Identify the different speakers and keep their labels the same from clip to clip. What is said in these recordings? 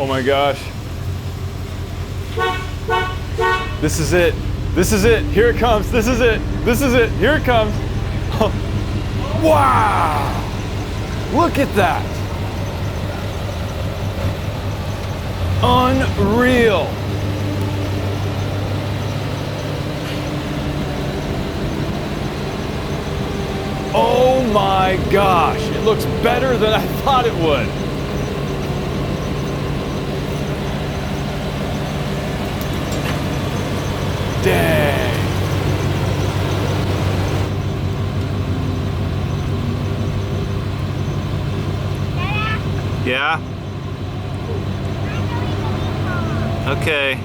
Speaker 1: Oh my gosh. This is it. This is it. Here it comes. This is it. This is it. Here it comes. Wow! Look at that. Unreal. Oh my gosh. It looks better than I thought it would. Dang. Yeah? Okay.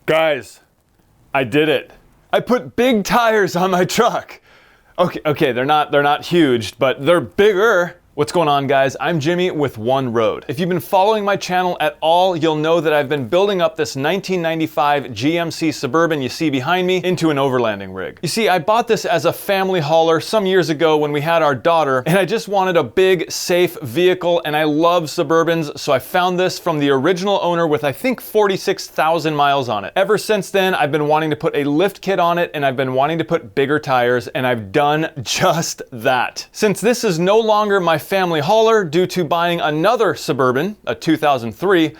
Speaker 1: Guys, I did it. I put big tires on my truck. Okay, they're not huge, but they're bigger. What's going on, guys? I'm Jimmy with One Road. If you've been following my channel at all, you'll know that I've been building up this 1995 GMC Suburban you see behind me into an overlanding rig. You see, I bought this as a family hauler some years ago when we had our daughter, and I just wanted a big, safe vehicle, and I love Suburbans, so I found this from the original owner with, I think, 46,000 miles on it. Ever since then, I've been wanting to put a lift kit on it, and I've been wanting to put bigger tires, and I've done just that. Since this is no longer my family hauler due to buying another Suburban, a 2003,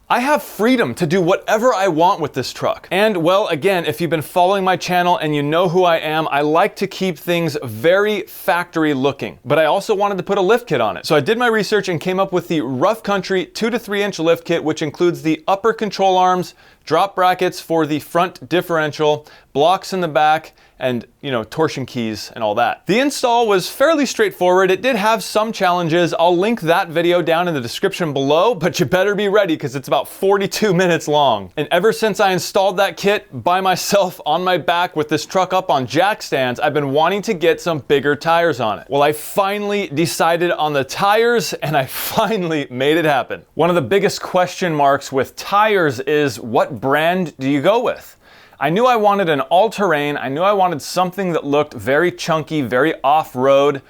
Speaker 1: I have freedom to do whatever I want with this truck. And well, again, if you've been following my channel and you know who I am, I like to keep things very factory looking, but I also wanted to put a lift kit on it. So I did my research and came up with the Rough Country 2 to 3 inch lift kit, which includes the upper control arms, drop brackets for the front differential, blocks in the back, and, you know, torsion keys and all that. The install was fairly straightforward. It did have some challenges. I'll link that video down in the description below, but you better be ready because it's about 42 minutes long. And ever since I installed that kit by myself on my back with this truck up on jack stands, I've been wanting to get some bigger tires on it. Well, I finally decided on the tires and I finally made it happen. One of the biggest question marks with tires is what brand do you go with? I knew I wanted an all-terrain. I knew I wanted something that looked very chunky, very off-road,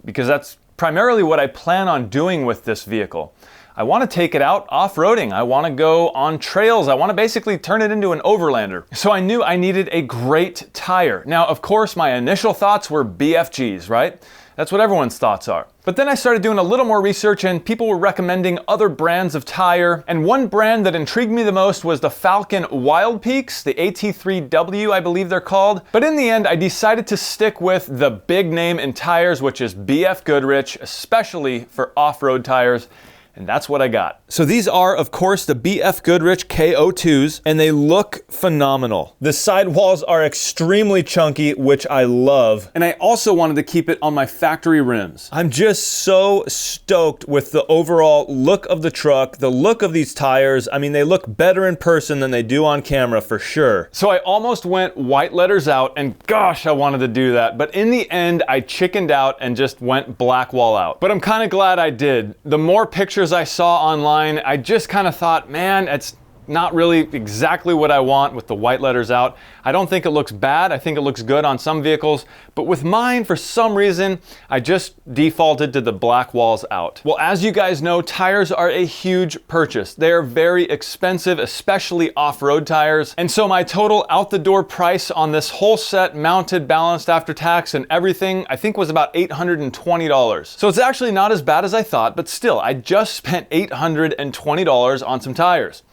Speaker 1: because that's primarily what I plan on doing with this vehicle. I want to take it out off-roading. I want to go on trails. I want to basically turn it into an overlander. So I knew I needed a great tire. Now, of course, my initial thoughts were BFGs, right? That's what everyone's thoughts are. But then I started doing a little more research and people were recommending other brands of tire. And one brand that intrigued me the most was the Falcon Wild Peaks, the AT3W, I believe they're called. But in the end, I decided to stick with the big name in tires, which is BFGoodrich, especially for off-road tires. And that's what I got. So these are, of course, the BFGoodrich KO2s, and they look phenomenal. The sidewalls are extremely chunky, which I love. And I also wanted to keep it on my factory rims. I'm just so stoked with the overall look of the truck, the look of these tires. I mean, they look better in person than they do on camera for sure. So I almost went white letters out, and gosh, I wanted to do that. But in the end, I chickened out and just went black wall out. But I'm kind of glad I did. The more pictures I saw online, I just kind of thought, man, it's not really exactly what I want with the white letters out. I don't think it looks bad. I think it looks good on some vehicles, but with mine, for some reason, I just defaulted to the black walls out. Well, as you guys know, tires are a huge purchase. They are very expensive, especially off-road tires. And so my total out the door price on this whole set, mounted, balanced after tax and everything, I think was about $820. So it's actually not as bad as I thought, but still, I just spent $820 on some tires.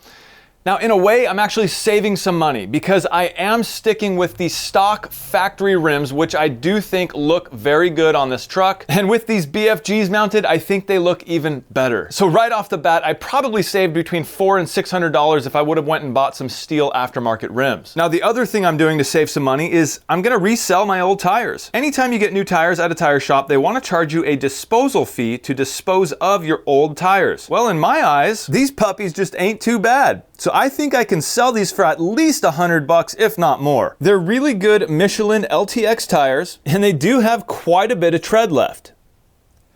Speaker 1: Now, in a way, I'm actually saving some money because I am sticking with the stock factory rims, which I do think look very good on this truck. And with these BFGs mounted, I think they look even better. So right off the bat, I probably saved between $400 and $600 if I would have went and bought some steel aftermarket rims. Now, the other thing I'm doing to save some money is I'm gonna resell my old tires. Anytime you get new tires at a tire shop, they wanna charge you a disposal fee to dispose of your old tires. Well, in my eyes, these puppies just ain't too bad. So I think I can sell these for at least $100, if not more. They're really good Michelin LTX tires, and they do have quite a bit of tread left.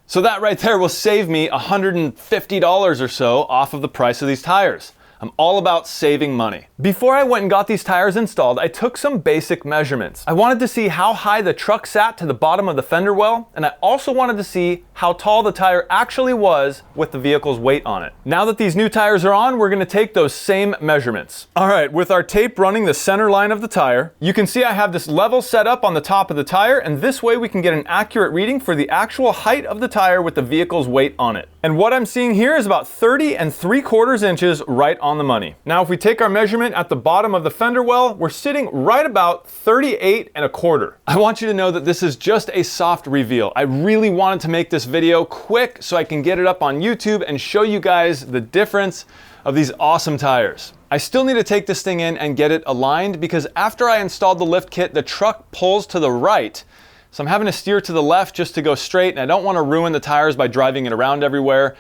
Speaker 1: So that right there will save me $150 or so off of the price of these tires. I'm all about saving money. Before I went and got these tires installed, I took some basic measurements. I wanted to see how high the truck sat to the bottom of the fender well, and I also wanted to see how tall the tire actually was with the vehicle's weight on it. Now that these new tires are on, we're gonna take those same measurements. All right, with our tape running the center line of the tire, you can see I have this level set up on the top of the tire, and this way we can get an accurate reading for the actual height of the tire with the vehicle's weight on it. And what I'm seeing here is about 30 3/4 inches right on the money. Now, if we take our measurement at the bottom of the fender well, we're sitting right about 38 1/4. I want you to know that this is just a soft reveal. I really wanted to make this video quick so I can get it up on YouTube and show you guys the difference of these awesome tires. I still need to take this thing in and get it aligned because after I installed the lift kit, the truck pulls to the right. So I'm having to steer to the left just to go straight, and I don't want to ruin the tires by driving it around everywhere.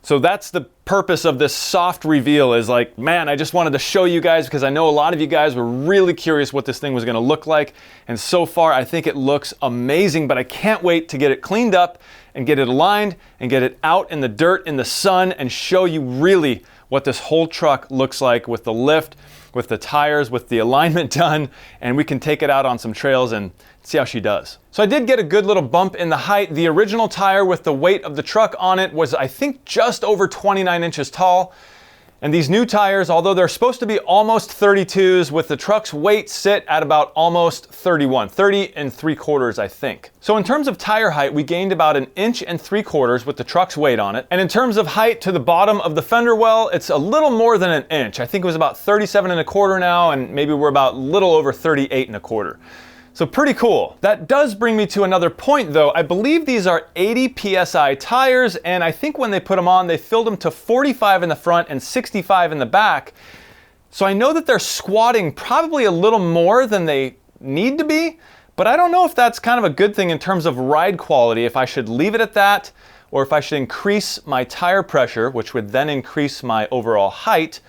Speaker 1: So that's the purpose of this soft reveal, is like, man, I just wanted to show you guys because I know a lot of you guys were really curious what this thing was going to look like. And so far, I think it looks amazing, but I can't wait to get it cleaned up and get it aligned and get it out in the dirt, in the sun, and show you really what this whole truck looks like with the lift, with the tires, with the alignment done, and we can take it out on some trails and see how she does. So I did get a good little bump in the height. The original tire with the weight of the truck on it was, I think, just over 29 inches tall. And these new tires, although they're supposed to be almost 32s, with the truck's weight sit at about almost 31, 30 3/4, I think. So in terms of tire height, we gained about 1 3/4 with the truck's weight on it. And in terms of height to the bottom of the fender well, it's a little more than 1 inch. I think it was about 37 1/4 now, and maybe we're about a little over 38 1/4. So pretty cool. That does bring me to another point though. I believe these are 80 PSI tires, and I think when they put them on, they filled them to 45 in the front and 65 in the back. So I know that they're squatting probably a little more than they need to be, but I don't know if that's kind of a good thing in terms of ride quality, if I should leave it at that, or if I should increase my tire pressure, which would then increase my overall height.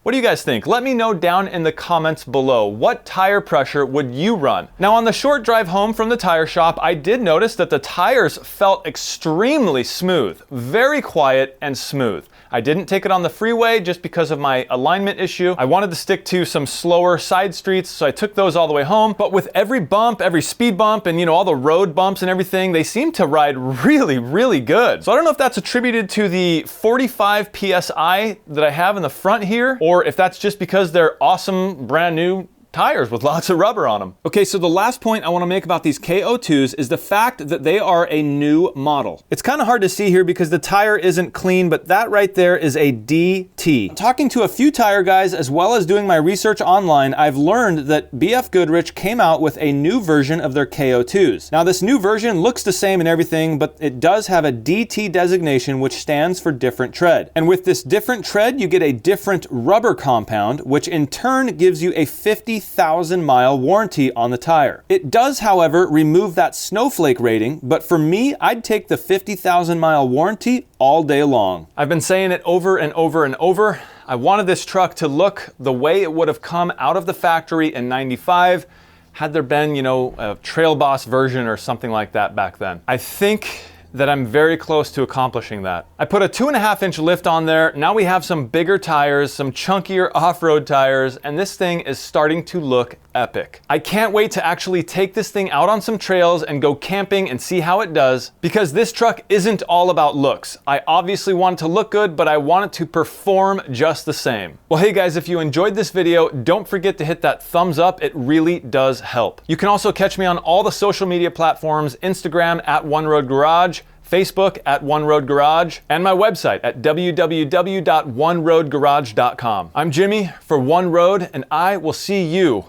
Speaker 1: What do you guys think? Let me know down in the comments below. What tire pressure would you run? Now, on the short drive home from the tire shop, I did notice that the tires felt extremely smooth, very quiet and smooth. I didn't take it on the freeway just because of my alignment issue. I wanted to stick to some slower side streets, so I took those all the way home. But with every bump, every speed bump, and all the road bumps and everything, they seem to ride really, really good. So I don't know if that's attributed to the 45 PSI that I have in the front here, or if that's just because they're awesome, brand new tires with lots of rubber on them. Okay, so the last point I want to make about these KO2s is the fact that they are a new model. It's kind of hard to see here because the tire isn't clean, but that right there is a DT. Talking to a few tire guys as well as doing my research online, I've learned that BFGoodrich came out with a new version of their KO2s. Now, this new version looks the same and everything, but it does have a DT designation, which stands for different tread. And with this different tread, you get a different rubber compound, which in turn gives you a 50,000-mile warranty on the tire. It does, however, remove that snowflake rating, but for me, I'd take the 50,000-mile warranty all day long. I've been saying it over and over and over. I wanted this truck to look the way it would have come out of the factory in '95 had there been, a Trail Boss version or something like that back then. I think that I'm very close to accomplishing that. I put a 2.5-inch lift on there. Now we have some bigger tires, some chunkier off-road tires, and this thing is starting to look epic. I can't wait to actually take this thing out on some trails and go camping and see how it does, because this truck isn't all about looks. I obviously want it to look good, but I want it to perform just the same. Well, hey guys, if you enjoyed this video, don't forget to hit that thumbs up. It really does help. You can also catch me on all the social media platforms, Instagram at OneRoadGarage, Facebook at OneRoadGarage, and my website at www.oneroadgarage.com. I'm Jimmy for One Road, and I will see you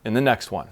Speaker 1: in the next one.